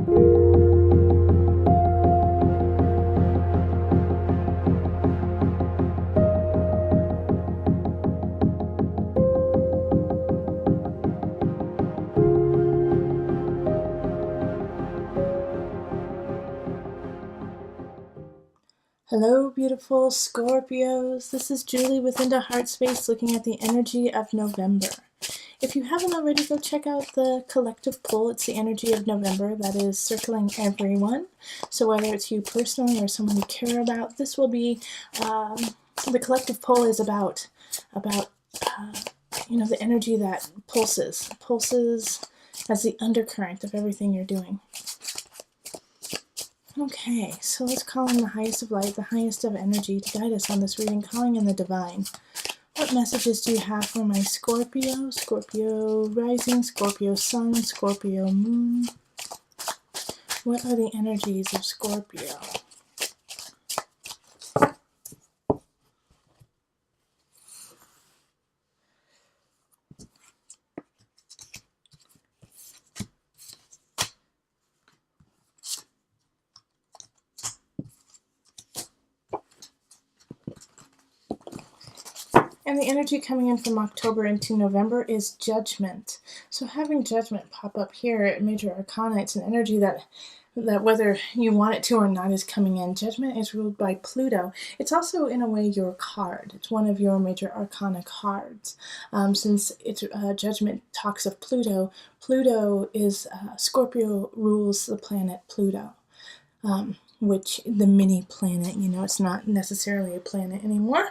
Hello, beautiful Scorpios. This is Julie with Into Heartspace looking at the energy of November. If you haven't already, go check out the collective pull. It's the energy of November that is circling everyone. So whether it's you personally or someone you care about, this will be, the collective pull is about the energy that pulses as the undercurrent of everything you're doing. Okay, so let's call in the highest of light, the highest of energy to guide us on this reading, calling in the divine. What messages do you have for my Scorpio? Scorpio rising, Scorpio sun, Scorpio moon. What are the energies of Scorpio? And the energy coming in from October into November is judgment. So having judgment pop up here at Major Arcana, it's an energy that whether you want it to or not is coming in. Judgment is ruled by Pluto. It's also, in a way, your card. It's one of your Major Arcana cards. Since it's, Judgment talks of Pluto, Pluto is, Scorpio rules the planet Pluto. Which, the mini planet, it's not necessarily a planet anymore.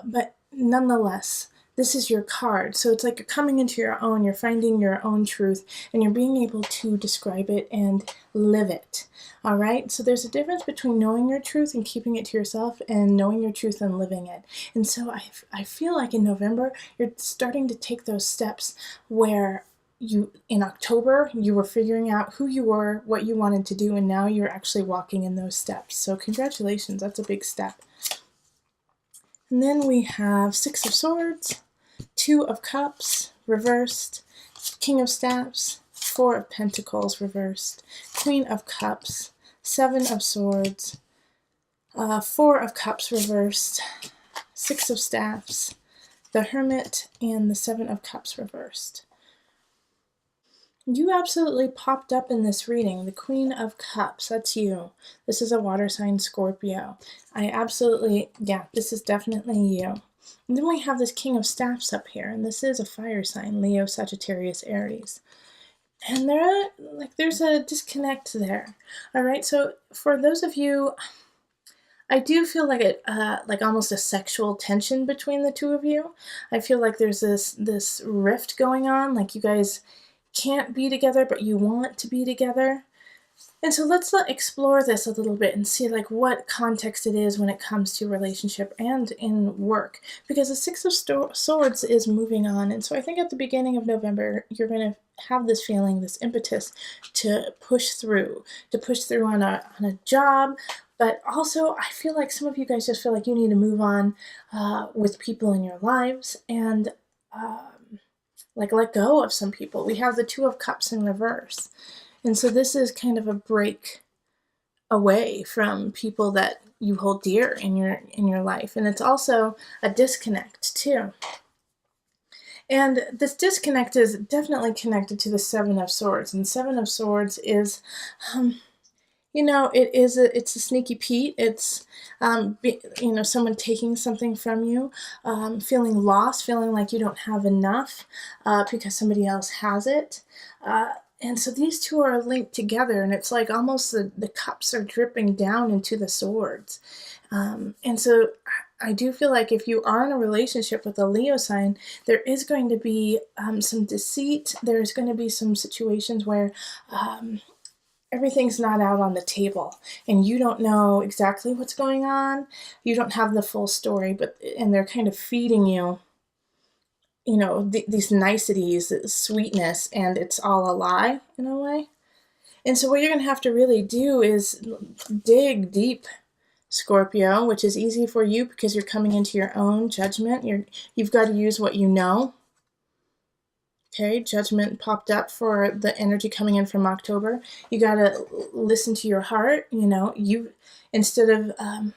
But nonetheless, this is your card. So it's like you're coming into your own, you're finding your own truth, and you're being able to describe it and live it. All right? So there's a difference between knowing your truth and keeping it to yourself and knowing your truth and living it. And so I feel like in November, you're starting to take those steps where in October, you were figuring out who you were, what you wanted to do, and now you're actually walking in those steps. So congratulations, that's a big step. And then we have Six of Swords, Two of Cups, reversed, King of Staffs, Four of Pentacles, reversed, Queen of Cups, Seven of Swords, Four of Cups, reversed, Six of Staffs, the Hermit, and the Seven of Cups, reversed. You absolutely popped up in this reading, the Queen of Cups, that's you. This is a water sign Scorpio. This is definitely you. And then we have this King of Staffs up here, and this is a fire sign, Leo, Sagittarius, Aries. And there's a disconnect there. All right, so for those of you, I do feel like like almost a sexual tension between the two of you. I feel like there's this rift going on, like you guys can't be together, but you want to be together. And so let's explore this a little bit and see like what context it is when it comes to relationship and in work, because the Six of Swords is moving on. And so I think at the beginning of November, you're going to have this feeling, this impetus to push through on a job. But also, I feel like some of you guys just feel like you need to move on with people in your lives and let go of some people. We have the Two of Cups in reverse. And so this is kind of a break away from people that you hold dear in your life. And it's also a disconnect too. And this disconnect is definitely connected to the Seven of Swords. And Seven of Swords is it's a sneaky Pete. It's, someone taking something from you, feeling lost, feeling like you don't have enough because somebody else has it. And so these two are linked together, and it's like almost the cups are dripping down into the swords. And so I do feel like if you are in a relationship with a Leo sign, there is going to be some deceit. There's going to be some situations where everything's not out on the table and you don't know exactly what's going on. You don't have the full story, and they're kind of feeding you, these niceties, this sweetness, and it's all a lie in a way. And so what you're going to have to really do is dig deep, Scorpio, which is easy for you because you're coming into your own judgment. You've got to use what you know. Okay, Judgment popped up for the energy coming in from October. You got to listen to your heart. You, instead of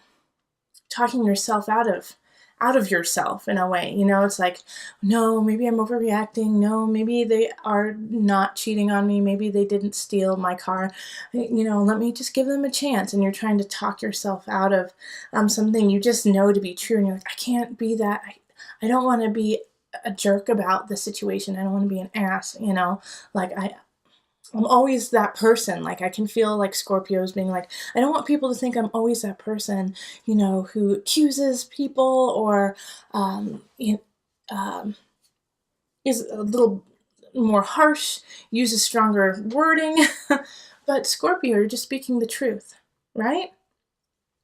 talking yourself out of yourself in a way. It's like, no, maybe I'm overreacting. No, maybe they are not cheating on me. Maybe they didn't steal my car. Let me just give them a chance. And you're trying to talk yourself out of something you just know to be true. And you're like, I can't be that. I don't want to be a jerk about the situation. I don't want to be an ass, like I'm always that person. Like, I can feel like Scorpios being like, I don't want people to think I'm always that person, who accuses people or is a little more harsh, uses stronger wording. But Scorpio, you're just speaking the truth, right?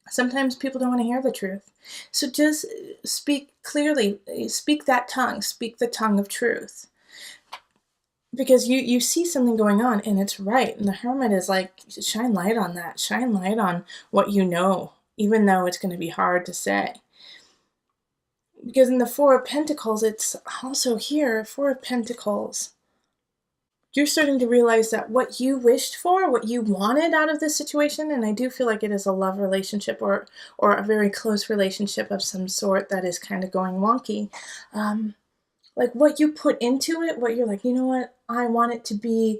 Sometimes people don't want to hear the truth. So just speak clearly, speak that tongue, speak the tongue of truth. Because you see something going on and it's right. And the Hermit is like, shine light on that. Shine light on what you know, even though it's going to be hard to say. Because in the Four of Pentacles, it's also here, Four of Pentacles. You're starting to realize that what you wished for, what you wanted out of this situation, and I do feel like it is a love relationship or a very close relationship of some sort that is kind of going wonky. Like what you put into it, what you're like, you know what, I want it to be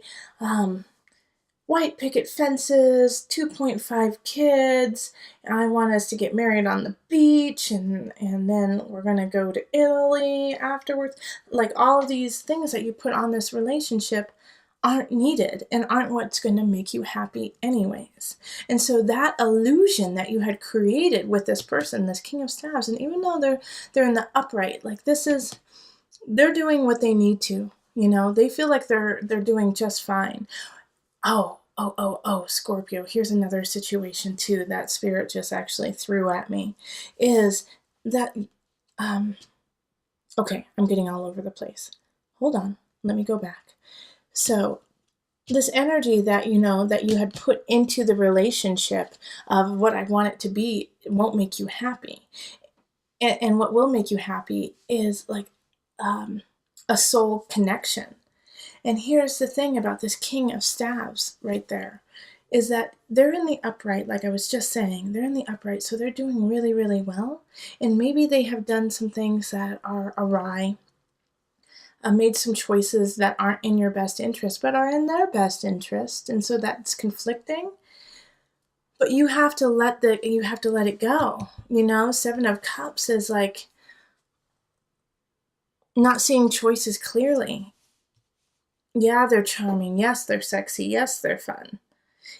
white picket fences, 2.5 kids, I want us to get married on the beach, and then we're going to go to Italy afterwards. Like all of these things that you put on this relationship aren't needed and aren't what's going to make you happy anyways. And so that illusion that you had created with this person, this King of Staves, and even though they're in the upright, like they're doing what they need to, they feel like they're doing just fine. Oh, Scorpio, here's another situation too that Spirit just actually threw at me, is that, okay, I'm getting all over the place. Hold on, let me go back. So this energy that, that you had put into the relationship of what I want it to be, it won't make you happy. And what will make you happy is like, a soul connection. And here's the thing about this King of Staves right there, is that they're in the upright, like I was just saying, they're in the upright, so they're doing really, really well. And maybe they have done some things that are awry, made some choices that aren't in your best interest, but are in their best interest. And so that's conflicting. But you have to let it go. Seven of Cups is like, not seeing choices clearly. Yeah, they're charming. Yes, they're sexy. Yes, they're fun.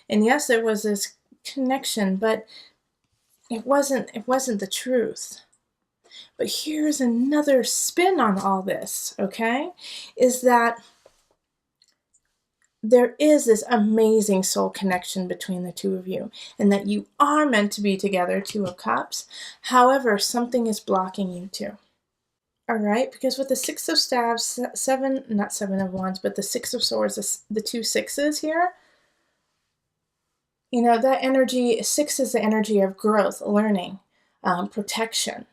And yes, there was this connection, but it wasn't the truth. But here's another spin on all this, okay? Is that there is this amazing soul connection between the two of you, and that you are meant to be together, Two of Cups. However, something is blocking you two. All right, because with the Six of Staves, not Seven of Wands, but the Six of Swords, the two sixes here, that energy, 6 is the energy of growth, learning, protection.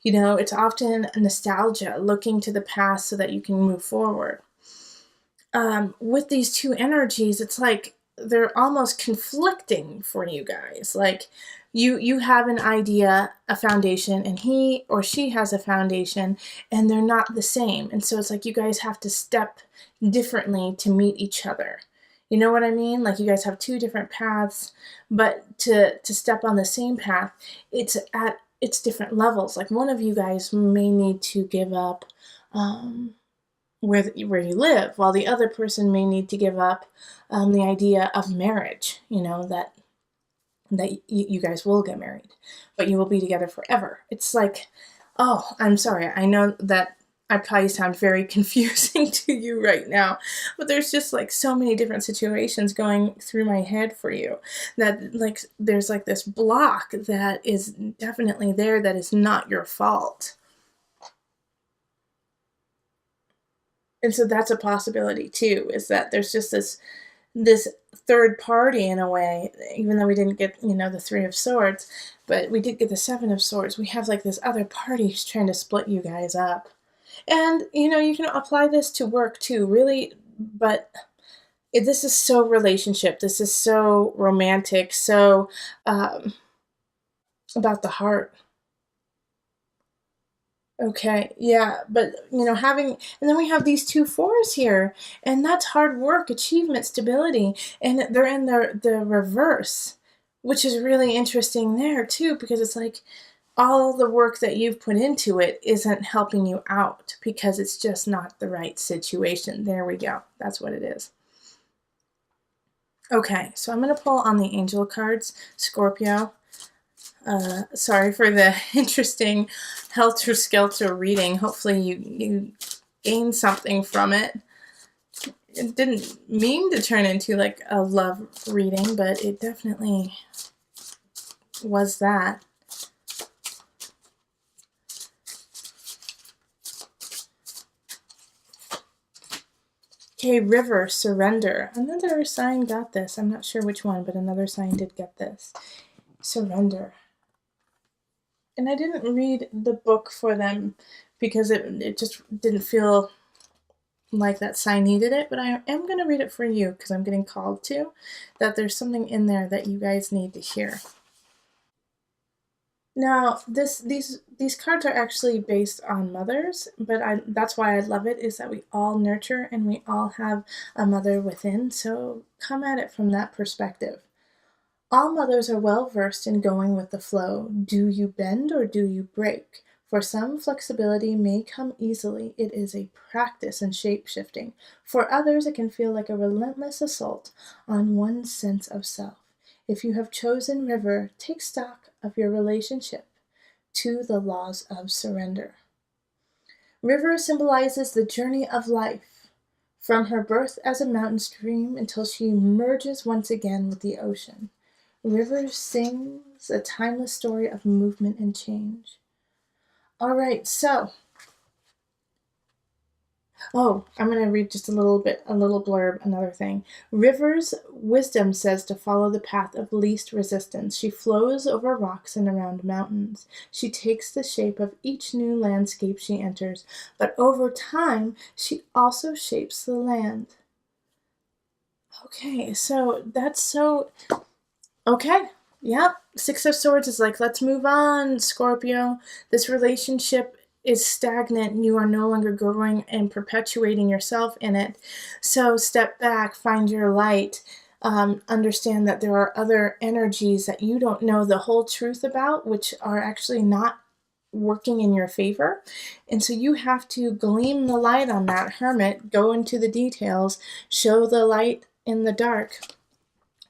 It's often nostalgia, looking to the past so that you can move forward. With these two energies, it's like they're almost conflicting for you guys. Like you have an idea, a foundation, and he or she has a foundation, and they're not the same. And so it's like you guys have to step differently to meet each other. You know what I mean? Like you guys have two different paths, but to step on the same path, it's different levels. Like one of you guys may need to give up where you live, while the other person may need to give up the idea of marriage, that you guys will get married, but you will be together forever. It's like, oh, I'm sorry. I know that I probably sound very confusing to you right now, but there's just like so many different situations going through my head for you that like there's like this block that is definitely there that is not your fault. And so that's a possibility too, is that there's just this third party in a way, even though we didn't get, the Three of Swords, but we did get the Seven of Swords. We have like this other party who's trying to split you guys up. And, you can apply this to work too, really, but this is so relationship. This is so romantic, so um, about the heart. Okay, yeah, but and then we have these two fours here, and that's hard work, achievement, stability, and they're in the reverse, which is really interesting there too, because it's like all the work that you've put into it isn't helping you out because it's just not the right situation. There we go. That's what it is. Okay, so I'm going to pull on the angel cards, Scorpio. Sorry for the interesting helter-skelter reading. Hopefully you gain something from it. It didn't mean to turn into like a love reading, but it definitely was that. Okay, river, surrender. Another sign got this. I'm not sure which one, but another sign did get this. Surrender. And I didn't read the book for them because it just didn't feel like that sign needed it, but I am going to read it for you because I'm getting called to, that there's something in there that you guys need to hear. Now, these cards are actually based on mothers, but that's why I love it, is that we all nurture and we all have a mother within, so come at it from that perspective. All mothers are well versed in going with the flow. Do you bend or do you break? For some, flexibility may come easily. It is a practice in shape-shifting. For others, it can feel like a relentless assault on one's sense of self. If you have chosen river, take stock of your relationship to the laws of surrender. River symbolizes the journey of life, from her birth as a mountain stream until she merges once again with the ocean. River sings a timeless story of movement and change. All right, I'm going to read just a little blurb, another thing. River's wisdom says to follow the path of least resistance. She flows over rocks and around mountains. She takes the shape of each new landscape she enters, but over time, she also shapes the land. Okay, so that's so... Okay, yep. Six of Swords is like, let's move on, Scorpio. This relationship is stagnant. You are no longer growing and perpetuating yourself in it. So step back, find your light. Understand that there are other energies that you don't know the whole truth about, which are actually not working in your favor. And so you have to gleam the light on that, hermit, go into the details, show the light in the dark,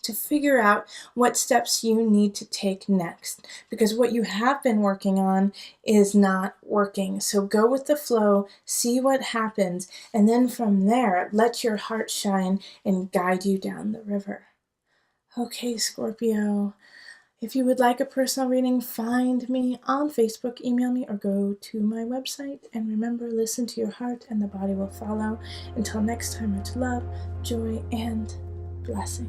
to figure out what steps you need to take next, because what you have been working on is not working. So go with the flow, see what happens, and then from there, let your heart shine and guide you down the river. Okay, Scorpio, if you would like a personal reading, find me on Facebook, email me, or go to my website. And remember, listen to your heart and the body will follow. Until next time, much love, joy, and blessings.